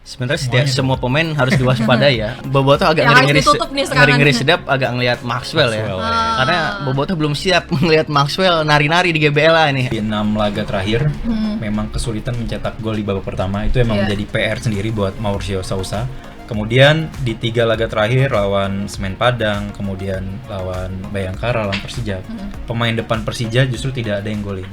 Sebenarnya semua pemain harus diwaspadai ya. Bobotoh agak ngeri-ngeri sedap agak ngelihat Maxwell ya. Karena Bobotoh belum siap melihat Maxwell nari-nari di GBLA nih. Di 6 laga terakhir memang kesulitan mencetak gol di babak pertama. Itu emang menjadi PR sendiri buat Mauricio Sousa. Kemudian di 3 laga terakhir lawan Semen Padang, kemudian lawan Bayangkara, lawan Persija. Pemain depan Persija justru tidak ada yang golin.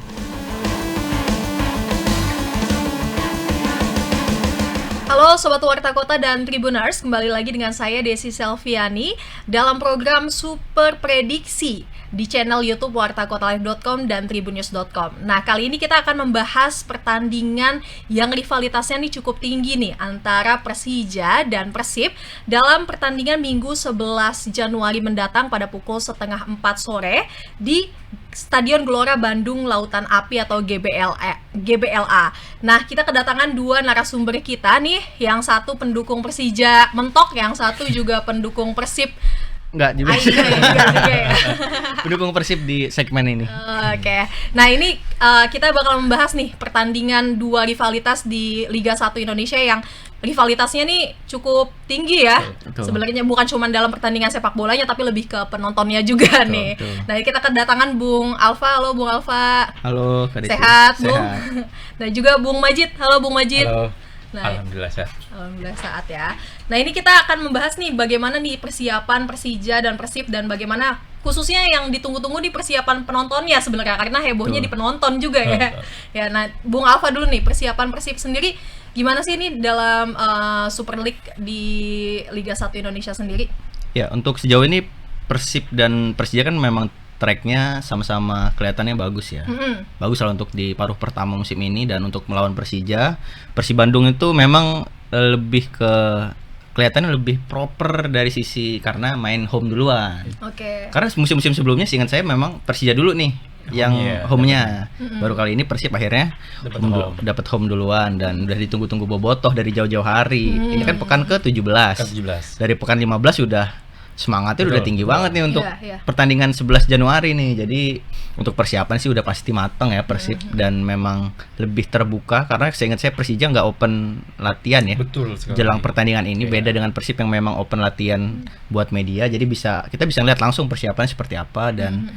Halo Sobat Warta Kota dan Tribuners, kembali lagi dengan saya Desi Selviani dalam program Super Prediksi di channel YouTube wartakotalive.com dan tribunnews.com. Nah, kali ini kita akan membahas pertandingan yang rivalitasnya nih cukup tinggi nih antara Persija dan Persib dalam pertandingan Minggu 11 Januari mendatang pada pukul 3:30 sore di Stadion Gelora Bandung Lautan Api atau GBLA. Nah, kita kedatangan 2 narasumber kita nih, yang satu pendukung Persija mentok, yang satu juga pendukung Persib. Enggak juga. Pendukung Persib di segmen ini. Oke. Nah, ini kita bakal membahas nih pertandingan 2 rivalitas di Liga 1 Indonesia yang rivalitasnya nih cukup tinggi ya. Sebenarnya bukan cuma dalam pertandingan sepak bolanya tapi lebih ke penontonnya juga nih. Nah, kita kedatangan Bung Alfa. Halo Bung Alfa. Halo, Kak Desi. Sehat, Bung? Dan juga Bung Majid. Halo Bung Majid. Halo. Nah, Alhamdulillah sehat. Alhamdulillah saat ya. Nah, ini kita akan membahas nih bagaimana nih persiapan Persija dan Persib dan bagaimana khususnya yang ditunggu-tunggu di persiapan penontonnya sebenarnya, karena hebohnya di penonton juga ya. Ya, nah Bung Alfa dulu nih, persiapan Persib sendiri gimana sih ini dalam Super League di Liga 1 Indonesia sendiri? Ya, untuk sejauh ini Persib dan Persija kan memang tracknya sama-sama kelihatannya bagus ya. Bagus lah untuk di paruh pertama musim ini. Dan untuk melawan Persija, Persib Bandung itu memang lebih ke kelihatannya lebih proper dari sisi karena main home duluan. Karena musim-musim sebelumnya seingat saya memang Persija dulu nih yang home-nya. Baru kali ini Persib akhirnya dapat home duluan dan udah ditunggu-tunggu Bobotoh dari jauh-jauh hari. Ini kan pekan ke-17. Dari pekan 15 sudah semangatnya udah tinggi banget nih untuk pertandingan 11 Januari nih. Jadi untuk persiapan sih udah pasti matang ya Persib dan memang lebih terbuka karena seingat saya Persija nggak open latihan ya. Betul sekali. Jelang pertandingan ini beda dengan Persib yang memang open latihan buat media. Jadi kita bisa lihat langsung persiapannya seperti apa dan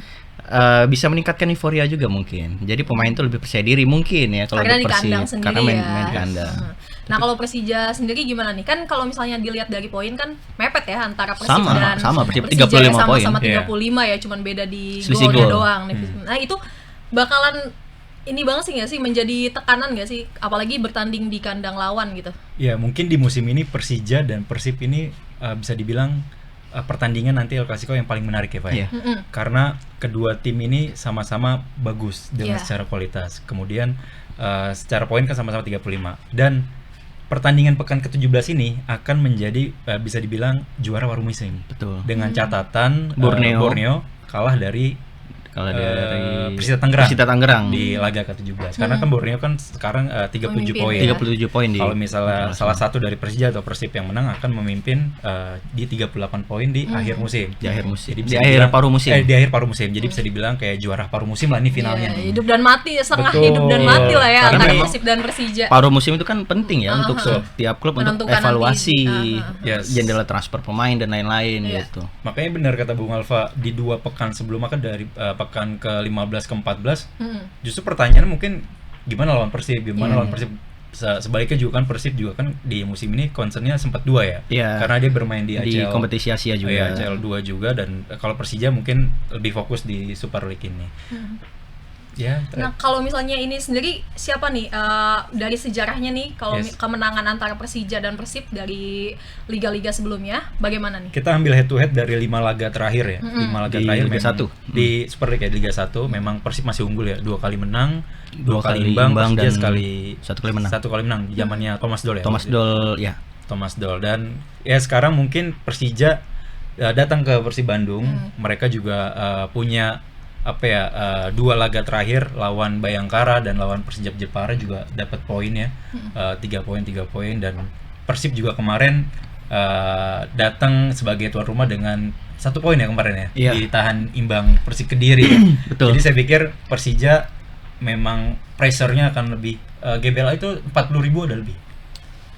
bisa meningkatkan euforia juga mungkin. Jadi pemain tuh lebih percaya diri mungkin ya kalau untuk Persib karena main kandang. Nah, kalau Persija sendiri gimana nih? Kan kalau misalnya dilihat dari poin kan mepet ya antara Persib dan Persib 35 poin. Sama 35 ya, cuman beda di golnya doang. Nah, itu bakalan ini banget sih nggak sih, menjadi tekanan nggak sih, apalagi bertanding di kandang lawan gitu? Ya, mungkin di musim ini Persija dan Persib ini bisa dibilang pertandingan nanti El Clasico yang paling menarik ya Pak ya. Karena kedua tim ini sama-sama bagus dengan secara kualitas. Kemudian secara poin kan sama-sama 35. Dan pertandingan pekan ke-17 ini akan menjadi bisa dibilang juara paruh musim. Betul. Dengan catatan Borneo kalah dari Persita Tangerang di laga ke-17. Karena kan Borneo kan sekarang 37 poin. 37 poin di. Kalau misalnya salah satu dari Persija atau Persib yang menang akan memimpin di 38 poin di akhir musim. Di akhir musim. Jadi di akhir paruh musim. Di akhir paruh musim. Jadi bisa dibilang kayak juara paruh musim lah nih finalnya. Hidup dan mati, setengah hidup dan mati lah ya antara Persib dan Persija. Paruh musim itu kan penting ya untuk setiap klub untuk evaluasi jendela transfer pemain dan lain-lain gitu. Makanya benar kata Bung Alfa, di 2 pekan sebelumnya kan dari pekan ke-15 ke-14 justru pertanyaan mungkin gimana lawan Persib, lawan Persib. Sebaliknya juga kan Persib juga kan di musim ini concernnya sempat 2 ya. Karena dia bermain di ACL, kompetisi Asia juga. ACL 2 juga, dan kalau Persija mungkin lebih fokus di Super League ini. Nah, kalau misalnya ini sendiri siapa nih dari sejarahnya nih kalau kemenangan antara Persija dan Persib dari liga-liga sebelumnya bagaimana nih? Kita ambil head to head dari 5 laga terakhir ya. 5 laga terakhir Liga 1. Di Super League ya, di Liga 1 memang Persib masih unggul ya, 2 kali menang, 2 kali imbang, Persija satu kali menang di zamannya Thomas Doll ya. Thomas Doll. Dan ya sekarang mungkin Persija datang ke Persib Bandung, mereka juga punya 2 laga terakhir lawan Bayangkara dan lawan Persijap Jepara juga dapat poin ya, 3 poin, dan Persib juga kemarin datang sebagai tuan rumah dengan 1 poin ya kemarin ya, ditahan imbang Persik Kediri. Betul. Jadi saya pikir Persija memang pressure-nya akan lebih, GBLA itu 40.000 ada lebih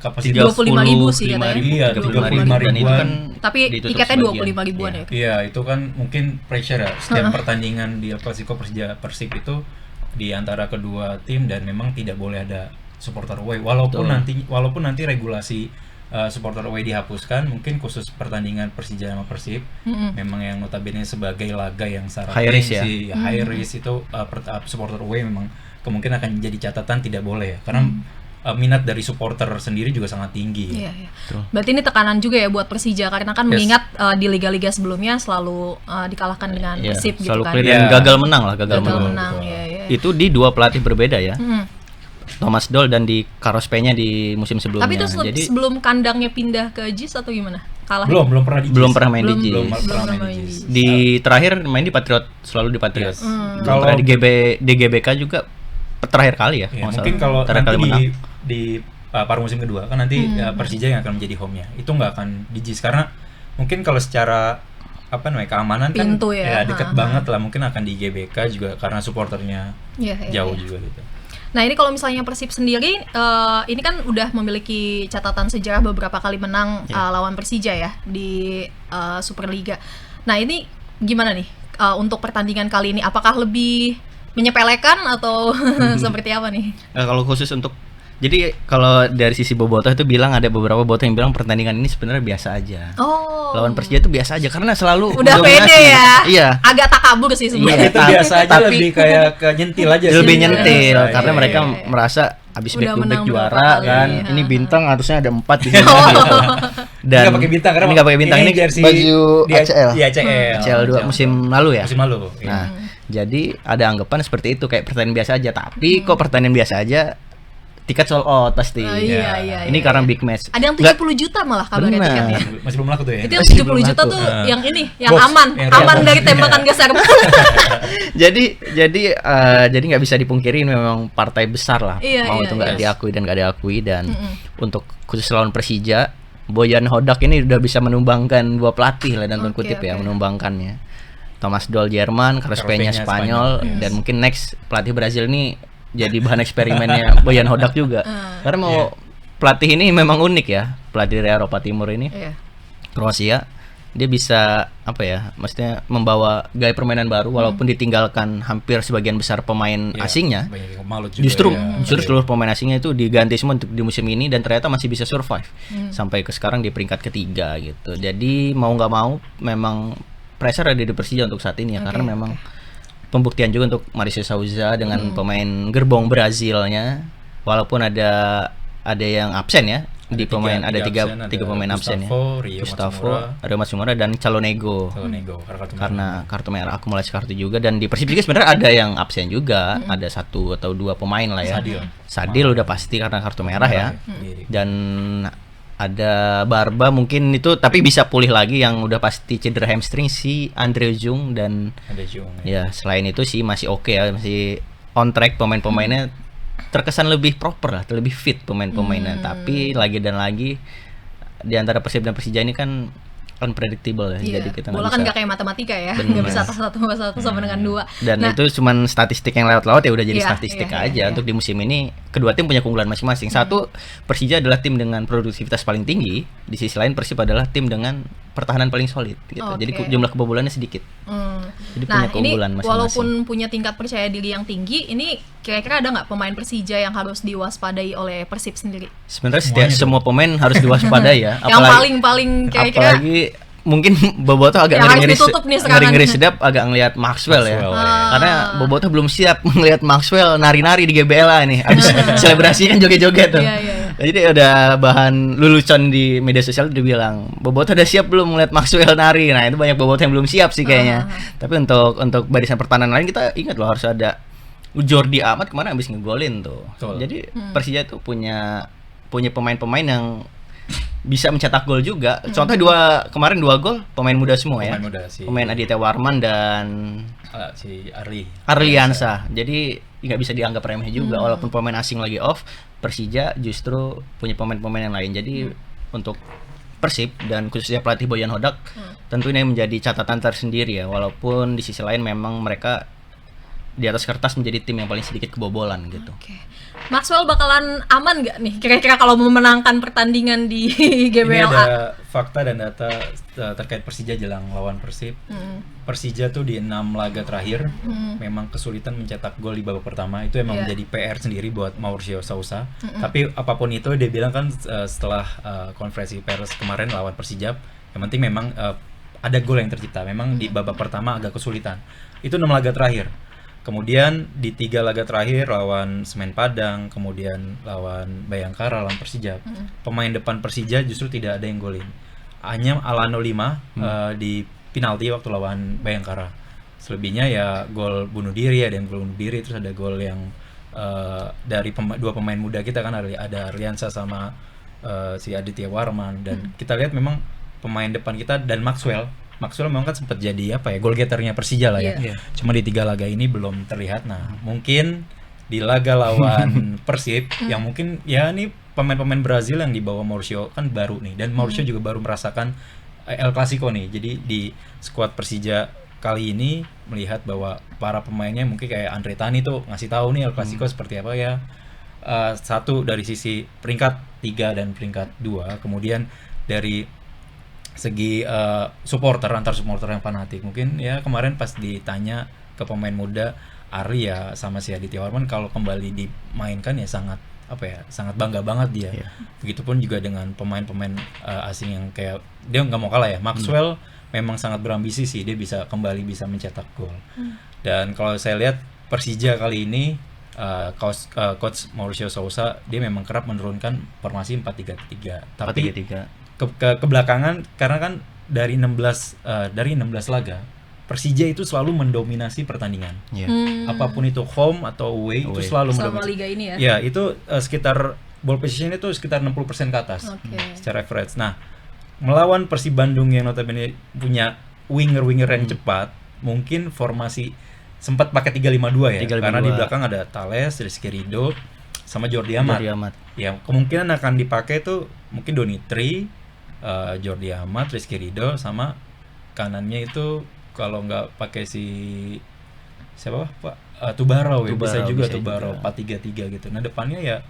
kapasitas 25.000 sih katanya. Iya, 25.000-an. Tapi tiketnya 25.000-an ya. Iya, itu kan mungkin pressure ya. Setiap pertandingan di El Clasico Persib itu di antara kedua tim, dan memang tidak boleh ada supporter away. Walaupun nanti regulasi supporter away dihapuskan, mungkin khusus pertandingan Persija sama Persib, memang yang notabene sebagai laga yang secara high risk high risk itu supporter away memang kemungkinan akan jadi catatan tidak boleh ya, karena minat dari supporter sendiri juga sangat tinggi. Iya. Berarti ini tekanan juga ya buat Persija, karena kan mengingat di liga-liga sebelumnya selalu dikalahkan dengan Persib gitu kan. Dan gagal menang. Iya. Itu di dua pelatih berbeda ya. Thomas Doll dan di Carlos Peña di musim sebelumnya. Tapi itu sebelum kandangnya pindah ke JIS atau gimana? Kalah. Belum pernah main di JIS. Belum pernah main di JIS. Di terakhir main di Patriot, selalu di Patriot. Kalau di GBK juga terakhir kali ya. Mungkin kalau nanti di paruh musim kedua kan nanti Persija yang akan menjadi home-nya. Itu nggak akan di JIS, karena mungkin kalau secara keamanan pintu kan ya deket banget lah, mungkin akan di GBK juga karena supporternya jauh juga gitu. Nah ini kalau misalnya Persib sendiri, ini kan udah memiliki catatan sejarah beberapa kali menang lawan Persija ya di Superliga. Nah ini gimana nih untuk pertandingan kali ini? Apakah lebih menyepelekan atau seperti apa nih? Kalau khusus untuk, jadi kalau dari sisi bobotoh itu bilang, ada beberapa bobotoh yang bilang pertandingan ini sebenarnya biasa aja. Lawan Persija itu biasa aja karena selalu udah pede ya. Iya. Agak takabur sih sebenarnya. Itu biasa aja, lebih kayak ke nyentil aja sih. Lebih nyentil karena mereka merasa habis back to back juara kan. Ini bintang harusnya ada 4 di sini. Dan nggak pakai bintang, karena ini nggak pakai bintang, ini baju ACL. Iya, ACL 2 musim lalu ya. Musim lalu. Nah, jadi ada anggapan seperti itu, kayak pertandingan biasa aja. Tapi kok pertandingan biasa aja tiket sold out pasti. Iya. Ini karena big match. Ada yang 70 juta malah kabarnya tiketnya. Masih belum laku tuh ya. Itu yang 70 juta tuh yang ini, yang aman dari tembakan gas air mata. Jadi nggak bisa dipungkiri memang partai besar lah. Mau itu nggak diakui dan nggak diakui, dan untuk khusus lawan Persija, Bojan Hodak ini udah bisa menumbangkan 2 pelatih lah, dan kutip ya, menumbangkannya. Thomas Doll Jerman, Carlos Peña Spanyol, dan mungkin next pelatih Brazil ini jadi bahan eksperimennya Bojan Hodak juga. Karena pelatih ini memang unik ya, pelatih dari Eropa Timur ini, Kroasia. Dia bisa maksudnya membawa gaya permainan baru walaupun ditinggalkan hampir sebagian besar pemain asingnya. Justru seluruh pemain asingnya itu diganti semua untuk di musim ini, dan ternyata masih bisa survive sampai ke sekarang di peringkat ketiga gitu. Jadi mau nggak mau memang pressure ada di Persija untuk saat ini ya, karena memang pembuktian juga untuk Mauricio Souza dengan pemain gerbong Brazilnya, walaupun ada yang absen ya, di pemain ada tiga pemain absen ya, Gustavo, ada Matsumura dan Calonego karena kartu merah, akumulasi kartu juga. Dan di Persib juga sebenarnya ada yang absen juga, ada 1 atau 2 pemain lah ya. Sadil udah pasti karena kartu merah ya, dan ada Barba mungkin itu, tapi bisa pulih lagi, yang udah pasti cedera hamstring si Andre Jung. Dan ya selain itu sih masih oke ya, masih on track, pemain-pemainnya terkesan lebih proper lah, lebih fit pemain-pemainnya. Tapi lagi dan lagi di antara Persib dan Persija ini kan unpredictable ya. Jadi kita bola kan gak kayak matematika ya, nggak bisa satu sama dengan 2. Dan itu cuman statistik yang lewat-lewat ya, udah jadi statistik aja. Untuk di musim ini kedua tim punya keunggulan masing-masing. Satu, Persija adalah tim dengan produktivitas paling tinggi. Di sisi lain Persib adalah tim dengan pertahanan paling solid gitu. Jadi jumlah kebobolannya sedikit. Jadi punya keunggulan masing-masing. Walaupun punya tingkat percaya diri yang tinggi, ini kira-kira ada nggak pemain Persija yang harus diwaspadai oleh Persib sendiri? Sebenarnya semua pemain harus diwaspadai ya. Yang paling kira-kira, apalagi mungkin Bobotoh agak ngeri-ngeri sedap agak ngelihat Maxwell ya. Karena Bobotoh belum siap ngelihat Maxwell nari-nari di GBLA nih. Abis selebrasi kan joget-joget tuh. Jadi udah bahan lelucon di media sosial, dia bilang Bobotoh udah siap belum ngelihat Maxwell nari. Nah itu banyak Bobotoh yang belum siap sih kayaknya. Tapi untuk barisan pertahanan lain kita ingat loh, harus ada Jordi Amat kemarin abis ngegolin tuh. Jadi Persija tuh punya pemain-pemain yang bisa mencetak gol juga. Contoh kemarin 2 gol pemain muda semua ya. Pemain Aditya Warman dan si Arliansa. Jadi nggak bisa dianggap remeh juga. Walaupun pemain asing lagi off, Persija justru punya pemain-pemain yang lain. Jadi untuk Persib dan khususnya pelatih Bojan Hodak tentu ini menjadi catatan tersendiri ya. Walaupun di sisi lain memang mereka di atas kertas menjadi tim yang paling sedikit kebobolan gitu. Oke. Maxwell bakalan aman nggak nih kira-kira kalau memenangkan pertandingan di GBLA? Ini ada fakta dan data terkait Persija jelang lawan Persib. Persija tuh di 6 laga terakhir memang kesulitan mencetak gol di babak pertama. Itu emang menjadi PR sendiri buat Mauricio Sousa. Tapi apapun itu dia bilang kan setelah konferensi pers kemarin lawan Persija, yang penting memang ada gol yang tercipta. Memang di babak pertama agak kesulitan. Itu 6 laga terakhir. Kemudian di 3 laga terakhir lawan Semen Padang, kemudian lawan Bayangkara, lawan Persija. Pemain depan Persija justru tidak ada yang golin. Hanya Alano 5 di penalti waktu lawan Bayangkara. Selebihnya ya gol bunuh diri, ada yang gol bunuh diri, terus ada gol yang dari dua pemain muda kita kan, ada Arliansa sama si Aditya Warman. Dan kita lihat memang pemain depan kita dan Maxwell memang kan sempat jadi goal getternya Persija lah ya. Cuma di 3 laga ini belum terlihat. Nah, mungkin di laga lawan Persib yang mungkin ya ini pemain-pemain Brazil yang dibawa Mauricio kan baru nih, dan Mauricio juga baru merasakan El Clasico nih. Jadi di skuad Persija kali ini melihat bahwa para pemainnya mungkin kayak Andre Tani tuh ngasih tahu nih El Clasico seperti apa ya. Satu dari sisi peringkat 3 dan peringkat 2, kemudian dari segi antar supporter yang fanatik. Mungkin ya kemarin pas ditanya ke pemain muda Arya sama si Aditya Warman, kalau kembali dimainkan ya sangat bangga banget dia. Begitupun juga dengan pemain-pemain asing yang kayak dia nggak mau kalah ya. Maxwell memang sangat berambisi sih, dia bisa mencetak gol. Dan kalau saya lihat Persija kali ini coach Mauricio Sousa dia memang kerap menurunkan formasi 4-3-3. Tapi 4-3-3. Ke belakangan, karena kan dari 16 laga Persija itu selalu mendominasi pertandingan. Apapun itu home atau away itu selalu mendominasi. Selama liga ini ya. Ya, itu sekitar ball position itu sekitar 60% ke atas. Secara average. Nah, melawan Persib Bandung yang notabene punya winger yang cepat, mungkin formasi sempat pakai 3-5-2 ya. 3-5-2. Karena di belakang ada Thales, Rizky Ridho sama Jordi Amat. Ya, kemungkinan akan dipakai tuh mungkin Donitri, Jordi Amat, Rizky Ridho, sama kanannya itu kalau nggak pakai si siapa Pak Tubarau ya, bisa juga Tubarau 4-3-3 gitu. Nah, depannya ya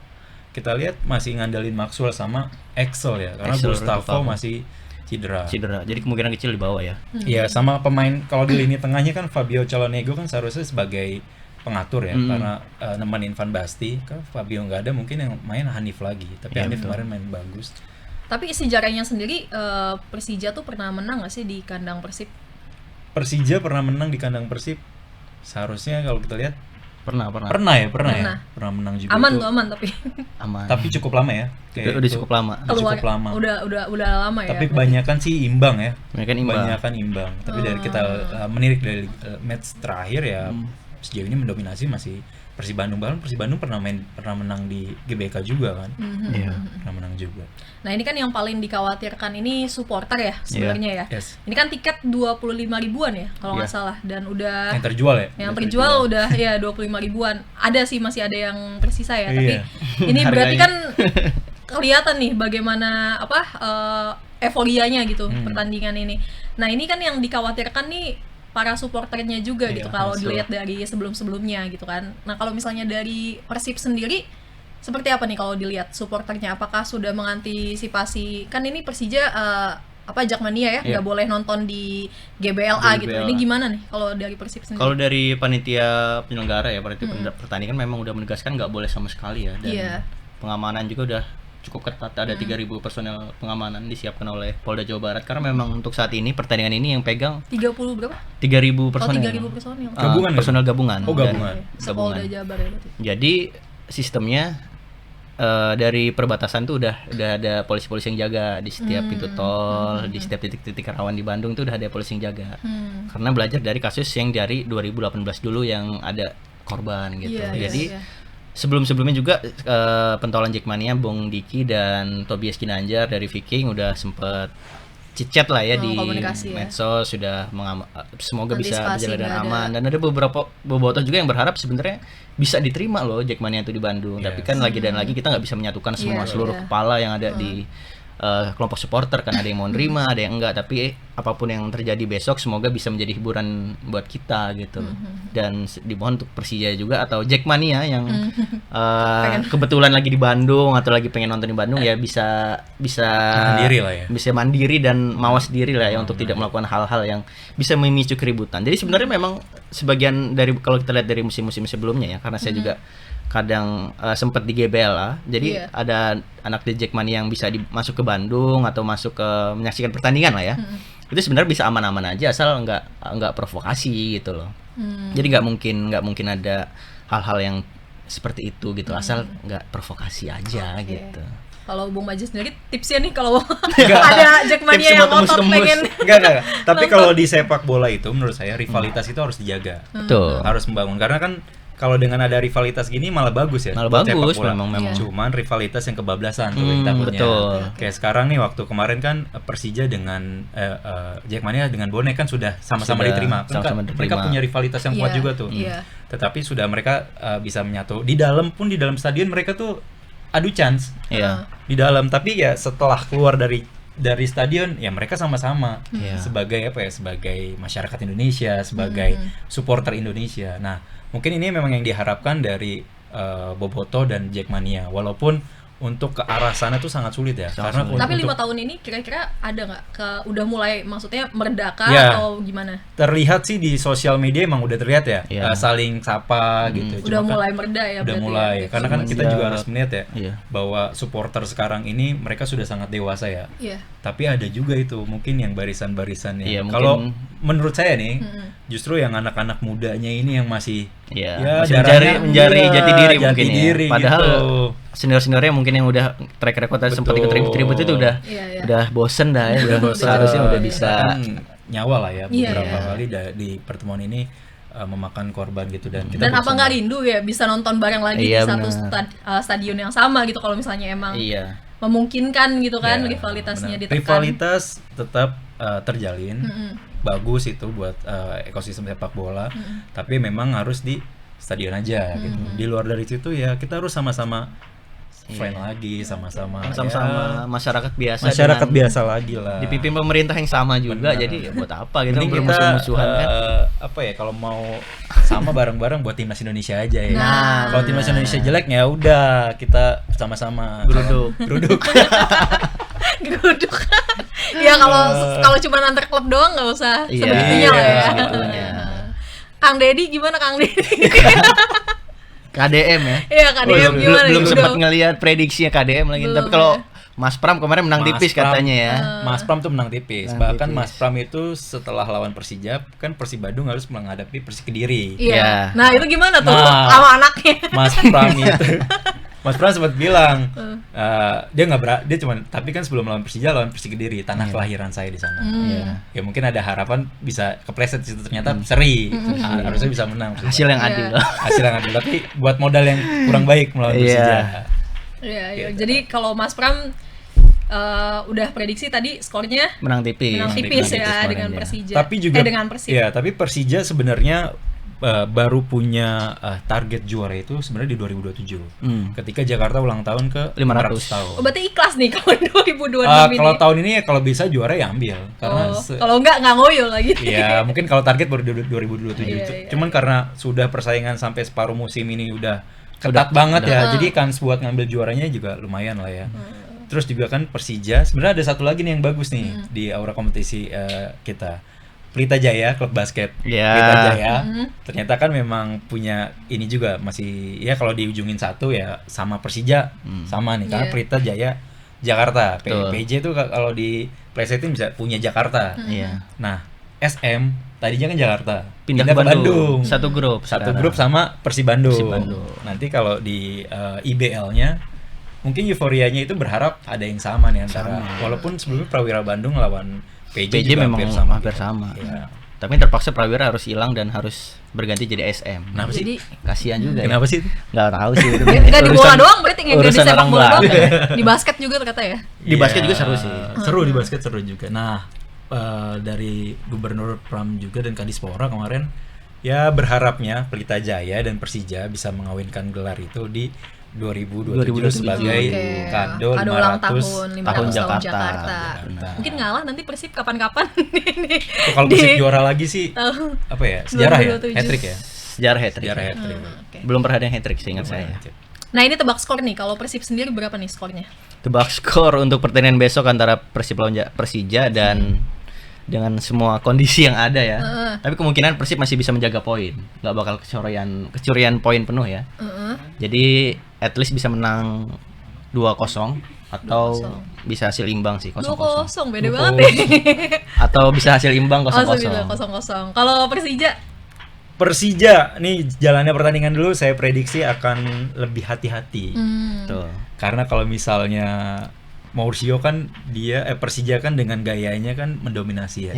kita lihat masih ngandelin Maxwell sama Axel ya, karena Gustavo masih cedera. Jadi kemungkinan kecil di bawah ya. Iya, sama pemain kalau di lini tengahnya kan Fabio Calonego kan seharusnya sebagai pengatur ya, karena nemenin Van Basten. Kan Fabio nggak ada, mungkin yang main Hanif lagi. Tapi Hanif kemarin main bagus. Tapi sejarahnya sendiri Persija tuh pernah menang nggak sih di kandang Persib? Persija pernah menang di kandang Persib. Seharusnya kalau kita lihat pernah menang juga. Aman itu. Tapi tapi cukup lama ya. Udah cukup lama. Udah lama ya. Tapi kebanyakan sih imbang ya. Kebanyakan imbang. Tapi dari kita menirik dari match terakhir ya sejauh ini mendominasi masih Persib Bandung. Bahkan Persib Bandung pernah menang di GBK juga kan. Pernah menang juga. Nah, ini kan yang paling dikhawatirkan ini supporter ya sebenarnya ya. Ini kan tiket 25 ribuan ya kalau nggak salah, dan udah yang terjual ya. Yang terjual udah ya 25 ribuan. Masih ada yang tersisa ya, tapi ini berarti kan kelihatan nih bagaimana euforianya gitu pertandingan ini. Nah, ini kan yang dikhawatirkan nih para supporternya juga gitu kalau dilihat dari sebelum-sebelumnya gitu kan. Nah, kalau misalnya dari Persib sendiri seperti apa nih kalau dilihat supporternya? Apakah sudah mengantisipasi, kan ini Persija Jakmania ya, nggak boleh nonton di GBLA gitu. Ini gimana nih kalau dari Persib sendiri? Kalau dari panitia penyelenggara ya, panitia pertandingan memang udah menegaskan nggak boleh sama sekali ya, dan pengamanan juga udah cukup ketat. Ada 3.000 personel pengamanan disiapkan oleh Polda Jawa Barat, karena memang untuk saat ini pertandingan ini yang pegang 30 berapa? 3.000 personel. 3.000 personel. Gabungan personel gabungan. Gabungan. Polda Jawa Barat berarti. Jadi sistemnya dari perbatasan tuh udah ada polisi-polisi yang jaga di setiap pintu tol, di setiap titik-titik rawan di Bandung tuh udah ada polisi yang jaga. Karena belajar dari kasus yang dari 2018 dulu yang ada korban gitu. Jadi sebelum-sebelumnya juga pentolan Jackmania, Bong Diki dan Tobias Ginanjar dari Viking udah sempet chat lah ya di medsos, sudah semoga bisa berjalan dengan aman. Dan ada beberapa bobotoh juga yang berharap sebenarnya bisa diterima loh Jackmania itu di Bandung. Tapi kan lagi dan lagi kita nggak bisa menyatukan seluruh kepala yang ada di kelompok supporter kan, ada yang mau nerima, ada yang enggak, tapi apapun yang terjadi besok semoga bisa menjadi hiburan buat kita gitu. Dan dimohon untuk Persija juga atau Jackmania yang kebetulan lagi di Bandung atau lagi pengen nonton di Bandung ya bisa mandiri lah ya. Bisa mandiri dan mawas diri lah ya untuk tidak melakukan hal-hal yang bisa memicu keributan. Jadi sebenarnya memang sebagian dari, kalau kita lihat dari musim-musim sebelumnya ya, karena saya juga kadang sempat di GBLA, jadi ada anak di Jackmania yang bisa masuk ke Bandung atau masuk ke menyaksikan pertandingan lah ya. Itu sebenarnya bisa aman-aman aja asal nggak provokasi gitu loh. Jadi nggak mungkin ada hal-hal yang seperti itu gitu, asal nggak provokasi aja gitu. Kalau Bung Maji sendiri tipsnya nih kalau ada Jackmania yang otot pengen enggak. Tapi kalau di sepak bola itu menurut saya rivalitas itu harus dijaga. Betul. Harus membangun, karena kan kalau dengan ada rivalitas gini malah bagus ya. Malah bagus memang. Cuman rivalitas yang kebablasan tuh yang takutnya. Betul. Kayak sekarang nih, waktu kemarin kan Persija dengan Jackmania dengan Bonek kan sudah sama-sama diterima. Mereka punya rivalitas yang kuat juga tuh. Tetapi sudah mereka bisa menyatu. Di dalam stadion mereka tuh adu chance. Di dalam, tapi ya setelah keluar dari stadion ya mereka sama-sama sebagai sebagai masyarakat Indonesia, sebagai supporter Indonesia. Nah, mungkin ini memang yang diharapkan dari Boboto dan Jackmania, walaupun untuk ke arah sana tuh sangat sulit ya. Tapi 5 tahun ini kira-kira ada nggak udah mulai maksudnya meredakan atau gimana? Terlihat sih di sosial media emang udah terlihat ya, saling sapa gitu. Udah mulai mereda ya. Udah mulai, karena kan kita juga harus melihat ya bahwa supporter sekarang ini mereka sudah sangat dewasa ya. Tapi ada juga itu mungkin yang barisan-barisannya. Kalau menurut saya nih, justru yang anak-anak mudanya ini yang masih mencari jati diri mungkin ya. Padahal senior-seniornya mungkin yang udah track record sempat ikut ribut itu udah bosen dah ya. Seharusnya udah bisa nyawa lah ya beberapa kali di pertemuan ini memakan korban gitu. Dan apa nggak rindu ya bisa nonton bareng lagi di satu stadion yang sama gitu, kalau misalnya emang memungkinkan gitu kan rivalitasnya ditekan. Rivalitas tetap terjalin, bagus itu buat ekosistem sepak bola, tapi memang harus di stadion aja gitu. Di luar dari situ ya kita harus sama-sama friend lagi, sama-sama masyarakat biasa lagi lah. Dipimpin pemerintah yang sama juga. Jadi buat apa gitu bermusuh-musuhan kan? Kalau mau sama bareng-bareng buat timnas Indonesia aja ya. Kalau timnas Indonesia jelek ya udah kita sama-sama geruduk. Ya kalau cuma antar klub doang nggak usah sebegitunya lah ya. Kang Deddy gimana Kang Deddy? KDM ya? Iya KDM gimana? Belum sempat ngelihat prediksinya KDM lagi. Tapi kalau Mas Pram kemarin menang tipis katanya ya. Mas Pram tuh menang tipis. Bahkan Mas Pram itu setelah lawan Persija kan Persib Bandung harus menghadapi Persik Kediri. Iya. Nah itu gimana tuh sama anaknya? Mas Pram itu. Mas Pram sempat bilang dia cuma, tapi kan sebelum lawan Persija lawan Persik Kediri, tanah kelahiran saya di sana. Ya mungkin ada harapan bisa kepleset di situ, ternyata seri. Harusnya bisa menang. Hasil yang adil. Tapi buat modal yang kurang baik melawan Persija. Iya. Jadi kalau Mas Pram udah prediksi tadi skornya menang tipis ya dengan Persija. Tapi juga dengan Persib. Iya, tapi Persija sebenarnya baru punya target juara itu sebenarnya di 2027 ketika Jakarta ulang tahun ke 500 tahun. Oh, berarti ikhlas nih kalau 2026 ini. Kalau tahun ini kalau bisa juara ya ambil, karena kalau enggak ngoyo lagi. Iya, mungkin kalau target baru 2027. Cuman karena sudah persaingan sampai separuh musim ini udah ketat banget ya. Jadi kans buat ngambil juaranya juga lumayan lah ya. Terus juga kan Persija, sebenarnya ada satu lagi nih yang bagus nih di aura kompetisi kita. Pelita Jaya, klub basket Pelita Jaya, ternyata kan memang punya ini juga, masih ya kalau diujungin satu ya sama Persija sama nih, karena Pelita Jaya Jakarta, PJ itu kalau di plesetin bisa punya Jakarta. Nah SM tadinya kan Jakarta, pindah ke Bandung. Satu grup sama Persib Bandung. Nanti kalau di IBL-nya mungkin euforianya itu berharap ada yang sama nih antara, walaupun sebelumnya Prawira Bandung lawan PJ memang hampir sama. Ya. Tapi terpaksa Prawira harus hilang dan harus berganti jadi SM. Kenapa sih? Kasihan juga. Kenapa sih? Nggak tahu sih. Nggak di bola doang berarti, nggak di sepak bola doang. Di basket juga ternyata ya. Di basket juga seru sih. Seru di basket, seru juga. Nah, dari Gubernur Pram juga dan Kadispora kemarin ya berharapnya Pelita Jaya dan Persija bisa mengawinkan gelar itu di 2027 sebagai kado ulang 500 tahun Jakarta. Mungkin ngalah nanti Persib kapan-kapan ini. Kalau Persib juara lagi sih apa ya? Sejarah ya? Hat-trick ya? Sejarah hat-trick. Belum pernah ada yang hat-trick seingat saya. Nah, ini tebak skor nih. Kalau Persib sendiri berapa nih skornya? Tebak skor untuk pertandingan besok antara Persib lawan Persija dan dengan semua kondisi yang ada ya. Tapi kemungkinan Persib masih bisa menjaga poin. Nggak bakal kecurian poin penuh ya. Jadi at least bisa menang 2-0 atau 2-0. Bisa hasil imbang sih 0-0. 2-0 beda banget ya. Atau bisa hasil imbang 0-0. 0-0. Kalau Persija nih jalannya pertandingan dulu saya prediksi akan lebih hati-hati. Tuh. Karena kalau misalnya Mauricio kan Persija kan dengan gayanya kan mendominasi ya.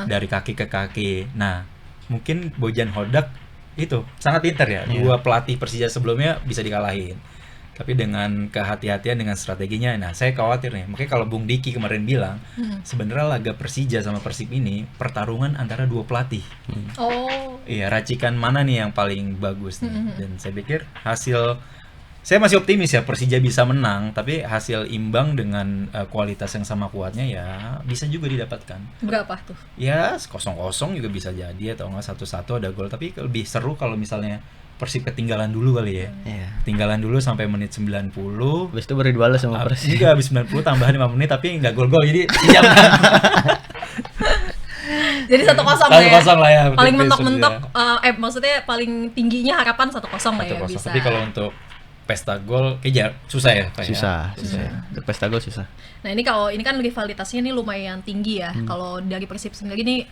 Dari kaki ke kaki. Nah, mungkin Bojan Hodak itu sangat pintar ya. Dua pelatih Persija sebelumnya bisa dikalahin. Tapi dengan kehati-hatian, dengan strateginya, nah saya khawatir nih. Makanya kalau Bung Diki kemarin bilang, sebenarnya laga Persija sama Persib ini pertarungan antara dua pelatih. Iya, racikan mana nih yang paling bagus nih? Dan saya pikir saya masih optimis ya Persija bisa menang, tapi hasil imbang dengan kualitas yang sama kuatnya ya bisa juga didapatkan. Berapa tuh? Ya 0-0 juga bisa jadi atau enggak 1-1 ada gol, tapi lebih seru kalau misalnya Persib ketinggalan dulu kali ya. Ketinggalan dulu sampai menit 90. Habis itu baru dibalas sama Persib. Juga habis 90 tambahan 5 menit tapi enggak gol-gol jadi sejamkan. Jadi 1-0 lah ya. 1-0 lah ya. Paling mentok-mentok maksudnya paling tingginya harapan 1-0 lah ya bisa. Tapi kalau untuk pesta gol kayak susah ya Pak. Susah. Untuk pesta gol susah. Nah, ini kan rivalitasnya nih lumayan tinggi ya. Kalau dari Persib sendiri nih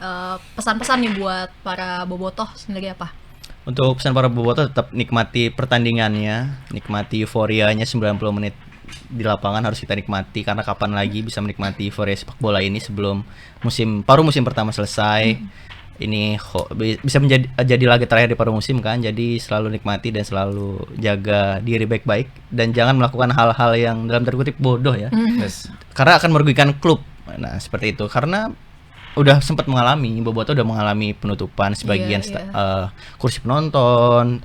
pesan-pesan nih buat para bobotoh sendiri apa? Untuk pesan para bobotoh tetap nikmati pertandingannya, nikmati euforianya 90 menit di lapangan harus kita nikmati karena kapan lagi bisa menikmati euforia sepak bola ini sebelum paruh musim pertama selesai. Ini bisa jadi laga terakhir di paruh musim kan, jadi selalu nikmati dan selalu jaga diri baik-baik dan jangan melakukan hal-hal yang dalam tanda kutip bodoh ya. Karena akan merugikan klub. Nah, seperti itu. Karena udah sempat bobotoh udah mengalami penutupan sebagian kursi penonton,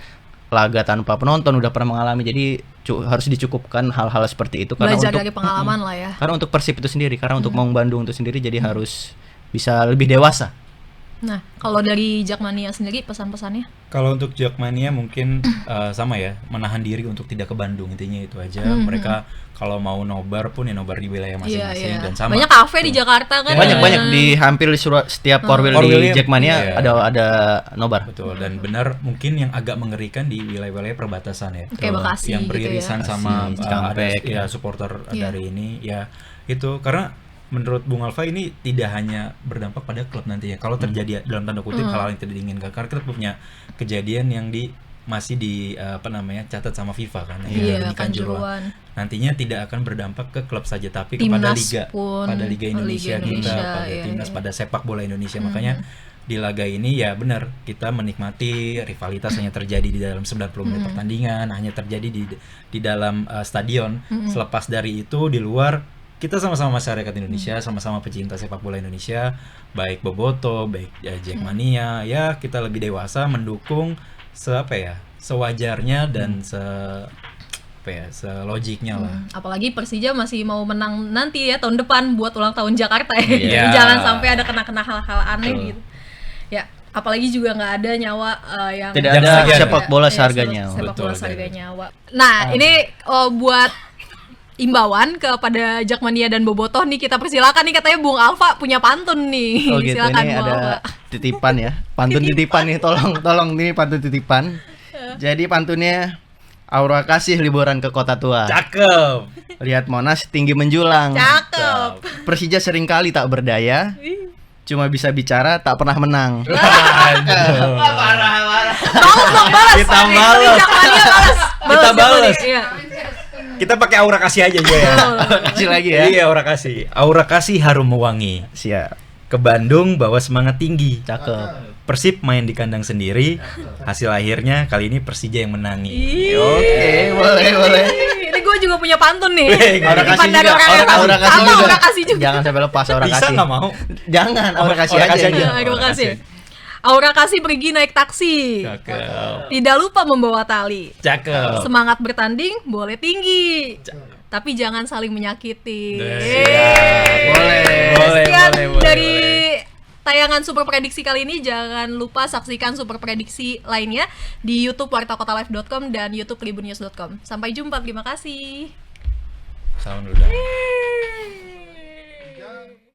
laga tanpa penonton udah pernah mengalami, jadi harus dicukupkan hal-hal seperti itu karena belajar dari pengalaman lah ya. Karena untuk Persib itu sendiri, karena untuk Maung Bandung itu sendiri jadi harus bisa lebih dewasa. Nah, kalau dari Jakmania sendiri pesan-pesannya? Kalau untuk Jakmania mungkin sama ya, menahan diri untuk tidak ke Bandung, intinya itu aja. Mereka kalau mau nobar pun ya nobar di wilayah masing-masing dan sama. Banyak kafe di Jakarta kan. Banyak di hampir setiap korwil di Jakmania ada nobar. Betul, dan benar mungkin yang agak mengerikan di wilayah-wilayah perbatasan ya. Kayak Bekasi yang beririsan gitu ya. sama Cikampek ya supporter dari ini ya. Itu karena menurut Bung Alfa ini tidak hanya berdampak pada klub nantinya. Kalau terjadi dalam tanda kutip hal-hal yang tidak diinginkan, karena kita punya kejadian yang masih catat sama FIFA kan, yang Kanjuruhan. Nantinya tidak akan berdampak ke klub saja, tapi kepada Liga Indonesia kita, pada timnas, pada sepak bola Indonesia. Makanya di laga ini ya benar kita menikmati rivalitas hanya terjadi di dalam 90 menit pertandingan, hanya terjadi di dalam stadion. Selepas dari itu di luar kita sama-sama masyarakat Indonesia, sama-sama pecinta sepak bola Indonesia, baik bobotoh, baik Jakmania, ya kita lebih dewasa mendukung sewajarnya dan selogiknya lah. Apalagi Persija masih mau menang nanti ya tahun depan buat ulang tahun Jakarta ya. Jangan sampai ada kena hal-hal aneh gitu. Ya, apalagi juga nggak ada nyawa yang tidak ada sepak bola seharga nyawa. Sepak bola seharga nyawa. Nah, ini buat imbauan kepada Jakmania dan bobotoh nih, kita persilakan nih, katanya Bung Alfa punya pantun nih. Oh gitu, silakan ini ada titipan ya. Pantun titipan nih, tolong ini pantun titipan. Jadi pantunnya, aura kasih liburan ke kota tua. Cakep. Lihat Monas tinggi menjulang. Cakep. Persija seringkali tak berdaya. Cuma bisa bicara tak pernah menang. Parah. Balas. Kita balas. Kita pakai aura kasih aja juga ya. Kasih lagi ya. Iya, aura kasih. Aura kasih harum mewangi. Siap. Ke Bandung bawa semangat tinggi. Cakep. Persib main di kandang sendiri. Hasil akhirnya kali ini Persija yang menangi. Oke, boleh. Ini gue juga punya pantun nih. Aura kasih juga. Aura kasih juga. Jangan sampai lepas aura kasih. Bisa nggak mau? Jangan, aura kasih aja. Terima kasih. Aura kasih pergi naik taksi. Cakep. Tidak lupa membawa tali. Cakep. Semangat bertanding boleh tinggi. Tapi jangan saling menyakiti. Boleh. Sekian dari tayangan Super Prediksi kali ini. Jangan lupa saksikan Super Prediksi lainnya di YouTube wartakotalive.com dan YouTube tribunnews.com. Sampai jumpa, terima kasih. Salam dulu dah.